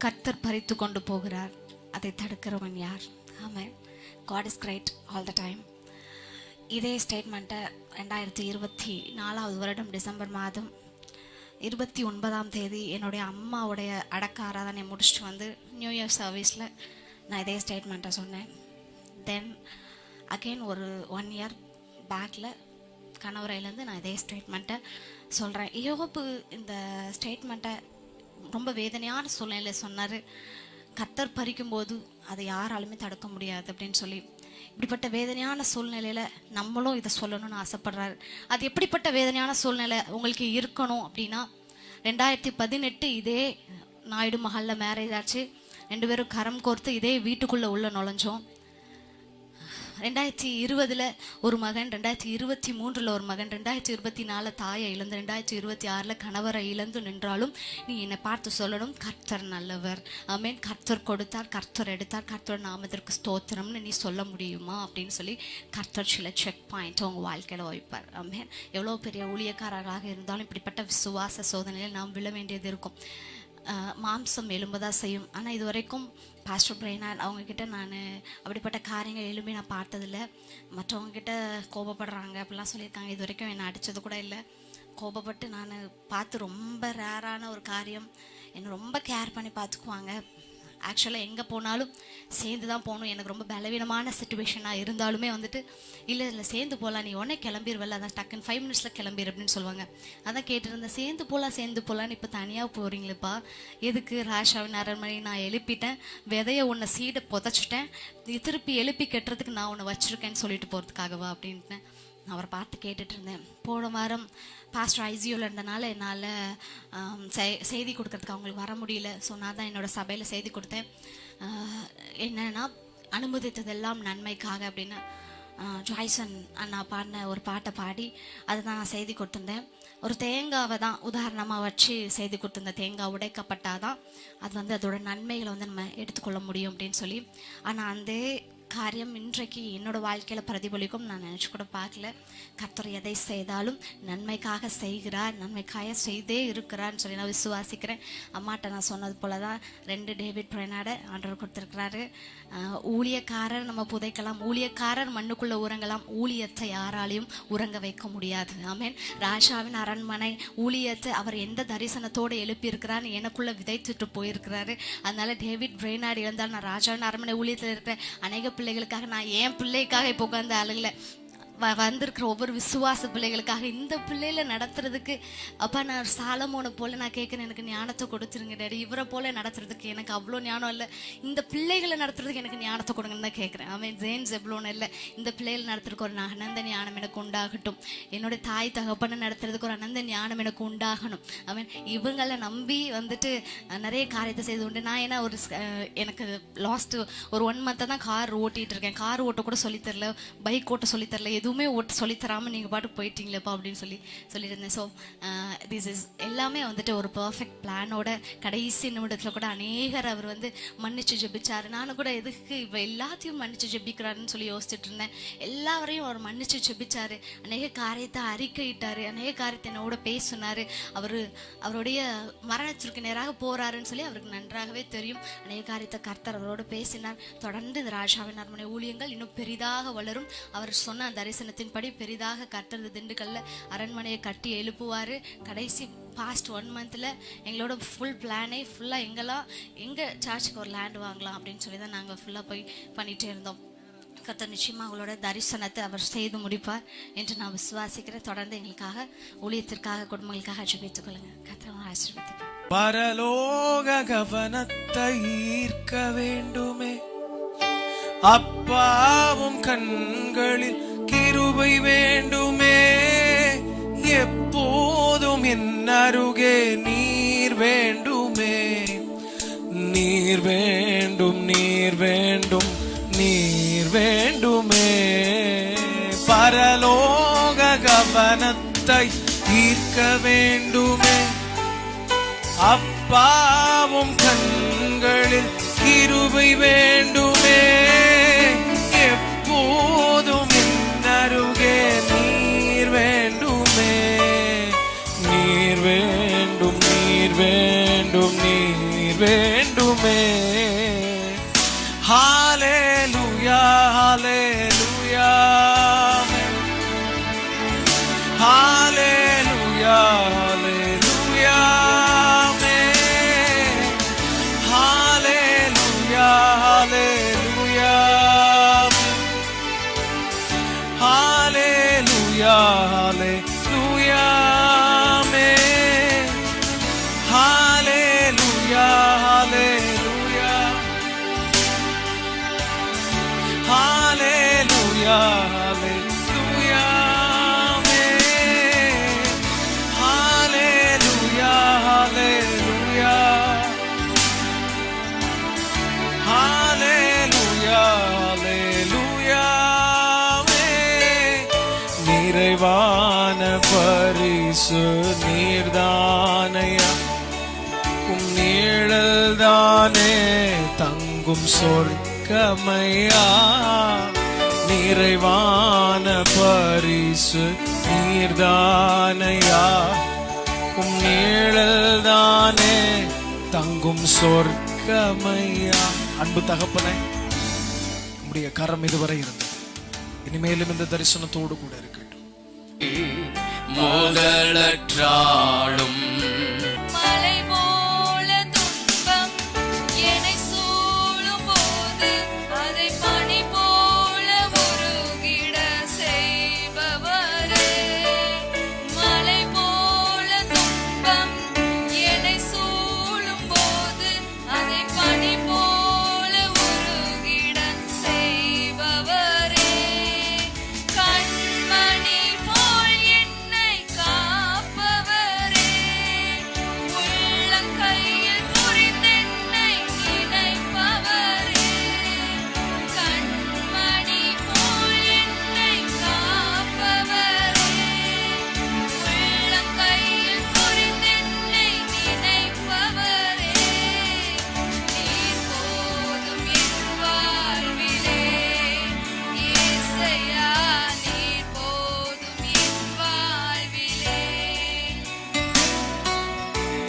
கர்த்தர் பறித்து கொண்டு போகிறார். அதை தடுக்கிறவன் யார்? ஆமென். God is great all the time. இதே ஸ்டேட்மெண்ட்டை 2024 வருடம் டிசம்பர் மாதம் 29ஆம் தேதி என்னுடைய அம்மாவுடைய அடக்க ஆராதனை முடிச்சுட்டு வந்து நியூ இயர் சர்வீஸில் நான் இதே ஸ்டேட்மெண்ட்டை சொன்னேன். தென் அகெயின் ஒரு 1 இயர் பேக்கில் கணவரையிலேருந்து நான் இதே ஸ்டேட்மெண்ட்டை சொல்கிறேன். யோபு இந்த ஸ்டேட்மெண்ட்டை ரொம்ப வேதனையான சூழ்நிலையில் சொன்னார். கர்த்தர் பறிக்கும்போது அதை யாராலுமே தடுக்க முடியாது அப்படின்னு சொல்லி. இப்படிப்பட்ட வேதனையான சூழ்நிலையில் நம்மளும் இதை சொல்லணும்னு ஆசைப்படுறாரு. அது எப்படிப்பட்ட வேதனையான சூழ்நிலை உங்களுக்கு இருக்கணும் அப்படின்னா, 2018 இதே நாயுடு மஹாலில் மேரேஜ் ஆச்சு. 2 பேரும் கரம் கோர்த்து இதே வீட்டுக்குள்ளே உள்ள நுழைஞ்சோம். 2020 ஒரு மகன், 2023 ஒரு மகன், 2024 தாயை இழந்து, 2026 கணவரை இழந்து நின்றாலும் நீ என்னை பார்த்து சொல்லணும், கர்த்தர் நல்லவர், ஆமென், கர்த்தர் கொடுத்தார், கர்த்தர் எடுத்தார், கர்த்தர் நாமத்திற்கு ஸ்தோத்திரம்னு நீ சொல்ல முடியுமா அப்படின்னு சொல்லி கர்த்தர் சில செக் பாயிண்ட் உங்கள் வாழ்க்கையில் வைப்பார். ஆமென். எவ்வளோ பெரிய ஊழியக்காரர்களாக இருந்தாலும் இப்படிப்பட்ட விசுவாச சோதனையில் நாம் விழ வேண்டியது இருக்கும். மாம்சம் எழும்பதான் செய்யும். ஆனால் இது வரைக்கும் பாஸ்டர் பிரைனாட் அவங்கக்கிட்ட நான் அப்படிப்பட்ட காரியங்கள் எழும்பி நான் பார்த்ததில்லை. மற்றவங்கக்கிட்ட கோபப்படுறாங்க அப்படிலாம் சொல்லியிருக்காங்க. இது வரைக்கும் என்னை அடித்தது கூட இல்லை. கோபப்பட்டு நான் பார்த்து ரொம்ப ரேரான ஒரு காரியம். என்னை ரொம்ப கேர் பண்ணி பார்த்துக்குவாங்க. ஆக்சுவலாக எங்கே போனாலும் சேர்ந்து தான் போகணும். எனக்கு ரொம்ப பலவீனமான சுச்சுவேஷனாக இருந்தாலுமே வந்துட்டு இல்லை சேர்ந்து போகலாம், நீ உடனே கிளம்பிடுவல்ல, அதான் டக்குன்னு 5 நிமிஷத்தில் கிளம்பிடு அப்படின்னு சொல்லுவாங்க. அதான் கேட்டுருந்தேன், சேர்ந்து போகலான்னு இப்போ தனியாக போகிறீங்களேப்பா, எதுக்கு? ராஷாவின் அரண்மனை நான் எழுப்பிட்டேன், விதைய உன்னை சீடை புதைச்சிட்டேன், திருப்பி எழுப்பி கட்டுறதுக்கு நான் உன்னை வச்சுருக்கேன்னு சொல்லிட்டு போகிறதுக்காகவா அப்படின்ட்டு அவரை பார்த்து கேட்டுட்டு இருந்தேன். போன வாரம் பாஸ்டர் ஐசியூவில் இருந்தனால என்னால் செய்தி கொடுக்கறதுக்கு அவங்களுக்கு வர முடியல. ஸோ நான் தான் என்னோடய சபையில் செய்தி கொடுத்தேன். என்னென்னா, அனுமதித்ததெல்லாம் நன்மைக்காக அப்படின்னு ஜாய்சன் அண்ணா பாடின ஒரு பாட்டை பாடி அதை தான் நான் செய்தி கொடுத்துருந்தேன். ஒரு தேங்காவை தான் உதாரணமாக வச்சு செய்தி கொடுத்துருந்தேன். தேங்காய் உடைக்கப்பட்டாதான் அது அதோட நன்மைகளை நம்ம எடுத்துக்கொள்ள முடியும் அப்படின்னு சொல்லி. ஆனால் அந்த காரியம் இன்றைக்கு என்னோடய வாழ்க்கையில் பிரதிபலிக்கும் நான் நினச்சி கூட பார்க்கல. கர்த்தர் எதை செய்தாலும் நன்மைக்காக செய்கிறார், நன்மைக்காக செய்தே இருக்கிறான்னு சொல்லி நான் விசுவாசிக்கிறேன். அம்மாட்ட நான் சொன்னது போல தான் 2 டேவிட் பிரைனாடை ஆண்டவர் கொடுத்துருக்கிறாரு. ஊழியக்காரர் நம்ம புதைக்கலாம், ஊழியக்காரர் மண்ணுக்குள்ளே உறங்கலாம், ஊழியத்தை யாராலையும் உறங்க வைக்க முடியாது. ஆமென். ராஜாவின் அரண்மனை ஊழியத்தை அவர் எந்த தரிசனத்தோடு எழுப்பியிருக்கிறான்னு எனக்குள்ளே விதைத்துட்டு போயிருக்கிறாரு. அதனால டேவிட் பிரைனாடு இருந்தால் நான் ராஜாவின் அரண்மனை ஊழியத்தில் இருக்கிறேன். அநேக பிள்ளைகளுக்காக நான் என் பிள்ளைக்காக இப்போ உட்காந்து அழுகலை. வந்திருக்கிற ஒவ்வொரு விசுவாச பிள்ளைகளுக்காக இந்த பிள்ளையில நடத்துறதுக்கு அப்பா நான் சாலமோனை போல நான் கேட்குறேன், எனக்கு ஞானத்தை கொடுத்துருங்க டாடி. இவரை போல நடத்துறதுக்கு எனக்கு அவ்வளோ ஞானம் இல்லை, இந்த பிள்ளைகளை நடத்துறதுக்கு எனக்கு ஞானத்தை கொடுங்கன்னு தான் கேட்குறேன். அவன் ஜேம்ஸ் எவ்வளோன்னு இல்லை, இந்த பிள்ளைகளை நடத்துறதுக்கு ஒரு அனந்த ஞானம் எனக்கு உண்டாகட்டும். என்னுடைய தாய் தகப்பனை நடத்துறதுக்கு ஒரு அனந்த ஞானம் எனக்கு உண்டாகணும். அவன் இவங்களை நம்பி நிறைய காரியத்தை செய்து உண்டு. நான் ஏன்னா எனக்கு லாஸ்ட்டு ஒரு 1 மந்த்தாக தான் கார் ஓட்டிகிட்டு இருக்கேன். கார் ஓட்ட கூட சொல்லித்தரல, பைக் ஓட்ட சொல்லித்தரல, எதுவுமே ஓட்ட சொல்லித்தராமல் நீங்கள் பாட்டு போயிட்டீங்களேப்பா அப்படின்னு சொல்லியிருந்தேன். ஸோ திஸ் இஸ் எல்லாமே ஒரு பர்ஃபெக்ட் பிளானோட கடைசி நிமிடத்தில் கூட அநேகர் அவர் மன்னிச்சு ஜெபிச்சார். நானும் கூட எதுக்கு இப்போ எல்லாத்தையும் மன்னிச்சு ஜெபிக்கிறாருன்னு சொல்லி யோசிச்சுட்டு இருந்தேன். எல்லாரையும் அவர் மன்னிச்சு ஜெபிச்சாரு, அநேக காரியத்தை அறிக்கையிட்டார், அநேக காரியத்தை என்னோட பேசினார். அவருடைய மரணத்திற்கு நேராக போகிறாருன்னு சொல்லி அவருக்கு நன்றாகவே தெரியும். அநேக காரியத்தை கர்த்தர் அவரோடு பேசினார். தொடர்ந்து இந்த ராஜாவின் அரண்மனை ஊழியங்கள் இன்னும் பெரிதாக வளரும். அவர் சொன்ன தரிசனத்தின்படி பெரிதாக கர்த்தர் திண்டுக்கல்ல அரண்மனையை கட்டி எழுப்புவார். கடைசி பாஸ்ட் 1 மந்த்தில் எங்களோட ஃபுல் பிளானே ஃபுல்லாக எங்கே சர்ச்சுக்கு ஒரு லேண்ட் வாங்கலாம் அப்படின்னு சொல்லி தான் நாங்கள் ஃபுல்லாக போய் பண்ணிகிட்டே இருந்தோம். கர்த்தர் நிச்சயமாக அவங்களோட தரிசனத்தை அவர் செய்து முடிப்பார் என்று நான் விசுவாசிக்கிறேன். தொடர்ந்து எங்களுக்காக, ஊழியத்திற்காக, குடும்பங்களுக்காக ஜெபித்துக் கொள்ளுங்க. கர்த்தர் ஆசீர்வதிப்பார். பரலோக கவனத்தை ஈர்க்க வேண்டுமே, அப்பாவும் கண்களில் கிருபை வேண்டுமே, எப்போதும் என் அருகே நீர் வேண்டுமே, நீர் வேண்டும், நீர் வேண்டும், நீர் வேண்டுமே. பரலோக கவனத்தை ஈர்க்க வேண்டுமே, அப்பாவும் கண்களில் கிருபை வேண்டுமே, எப்போதும் என் அருகே நீர் வேண்டுமே, நீர் வேண்டும், நீர் வேண்டும், நீர் வேண்டுமே. ஹalleluya ஹalleluya ஹalleluya ஹalleluya ஹalleluya ஹalleluya ஹalleluya ஹalleluya ஹalleluya ஹalleluya ஹalleluya ஹalleluya ஹalleluya ஹalleluya ஹalleluya ஹalleluya நிறைவான பரிசு நீர்தானையா, உம் நிழல்தானே தங்கும் சொர்க்கமையா. நிறைவான பரிசு நீர்தானையா, உம் நிழல்தானே தங்கும் சொர்க்கமையா. அன்பு தகப்பனே, உம்முடைய கரம் இதுவரை இருந்தது, இனிமேலும் இந்த தரிசனத்தோடு கூட இருக்கட்டும். முதலற்றாளும் மலை போல துன்பம் என்னை சூழும் போது அதை பனி போல உருகிட செய்பவரே. மலை போல துன்பம் என்னை சூழும் போது அதை பனி போல உருகிட செய்பவரே. கண்மணி போல் என்னை காப்பவரே. உள்ளங்கையில் புரிந்தென்னை நினைப்பவரே. கண்மணி போல் என்னை காப்பவரே. உள்ளங்கையில் புரிந்தென்னை நினைப்பவரே. நீர் போதும் என் வாழ்விலே. இயேசையா, நீர் போதும் என் வாழ்விலே.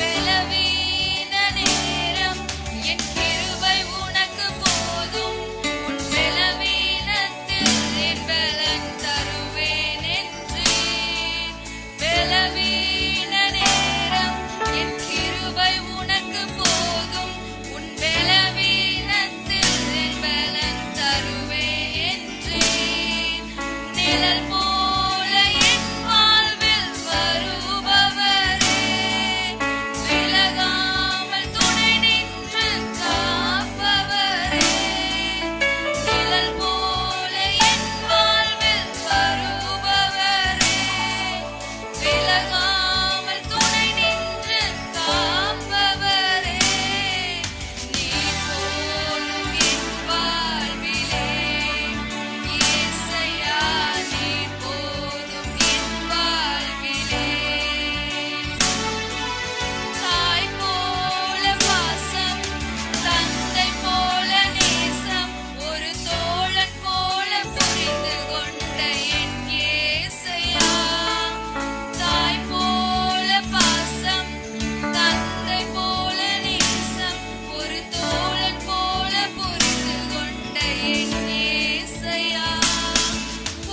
பலவீன நேரம் என் கிருபை உனக்கு போதும். உன் பலவீனத்தில் என் பலன் தருவேன் என்றேன். பலவீன நேரம் என் கிருபை உனக்கு போதும். உன் பலவீனத்தில் என் பலன் தருவேன் என்றேன். நிழல் போல என் வாழ்வில் வருபவரே. விலகாமல் துணை நின்று காப்பவரே. நிழல் போல என் வாழ்வில் வருபவரே. விலகாமல் துணை நின்று காப்பவரே. நீர் போலும் என் வாழ்விலே. இயேசையா, நீர் போதும் என் வாழ்விலே. தாய் போல பாசம், தந்தை போல நேசம், ஒரு தோழன் போல புரிந்து கொண்ட என் இயேசையா. தாய் போல பாசம், தந்தை போல நேசம், ஒரு தோழன் போல புரிந்து கொண்ட என் இயேசையா.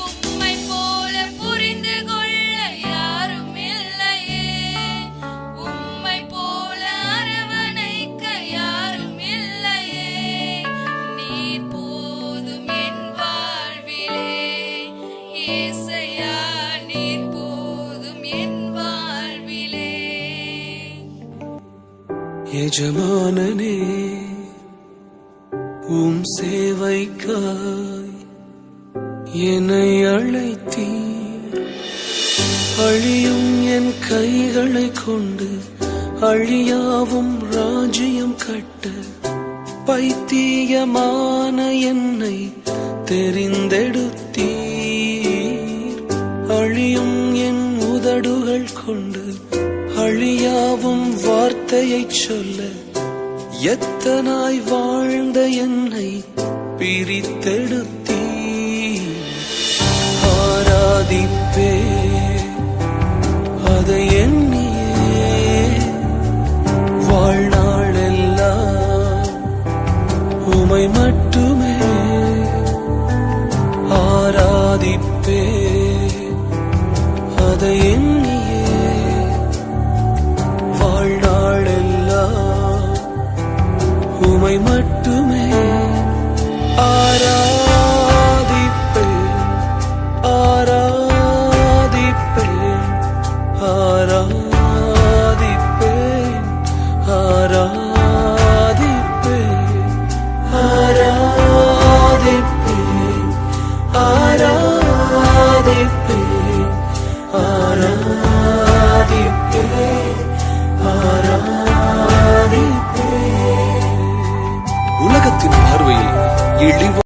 உம்மை போல புரிந்து கொள்ள யாரும் இல்லையே. உம்மை போல அரவணைக்க யாரும் இல்லையே. நீர் போதும் என் வாழ்விலே. இயேசையா, நீர் போதும் என் வாழ்விலே. எஜமானனே, உம் சேவைக்காய் என்னை அழைத்தீர். அழியும் என் கைகளை கொண்டு அழியாவும் ராஜ்யம் கட்ட பைத்தியமான என்னை தெரிந்தெடுத்தீர். அழியும் என் உதடுகள் கொண்டு அழியாவும் வார்த்தையைச் சொல்ல எத்தனாய் வாழ்ந்த என்னை பிரித்தெடுத்தீர். ஆராதிப்பே அதை எண்ணியே வாழ்நாளெல்லாம் இழிவா